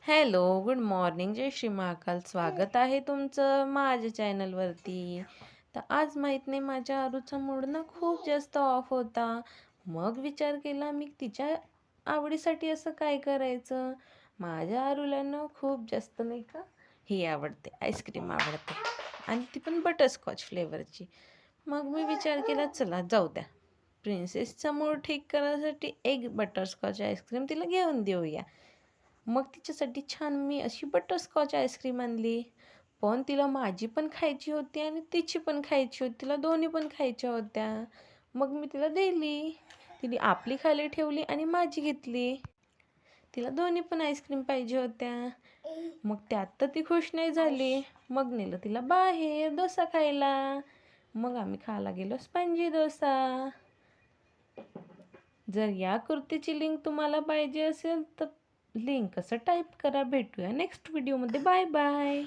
Hello, good morning, जय श्री महाकाल. स्वागत आहे तुमचं माझ्या चॅनलवरती. तर आज माहीत नाही माझ्या आरूचा मूड ना खूप जास्त ऑफ होता. मग विचार केला मी तिच्या आवडीसाठी असं काय करायचं. माझ्या आरूला ना खूप जास्त नाही का ही आवडते, आईस्क्रीम आवडते आणि ती पण बटरस्कॉच फ्लेवरची. मग मी विचार केला चला जाऊ द्या, प्रिन्सेसचा मूड ठीक करण्यासाठी एक बटरस्कॉच आईस्क्रीम तिला घेऊन देऊया. मग तिच्यासाठी छान मी अशी बटरस्कॉच आईस्क्रीम आणली. पण तिला माझी पण खायची होती आणि तिची पण खायची होती. तिला दोन्ही पण खायच्या होत्या. मग मी तिला दिली. तिने आपली खाली ठेवली आणि माझी घेतली. तिला दोन्ही पण आईस्क्रीम पाहिजे होत्या. मग त्यात तर ती खुश नाही झाली. मग नेलं तिला बाहेर डोसा खायला. मग आम्ही खायला गेलो स्पंजी डोसा. जर या कुर्तीची लिंक तुम्हाला पाहिजे असेल तर लिंक असं टाईप करा. भेटूया नेक्स्ट व्हिडिओमध्ये. Bye bye.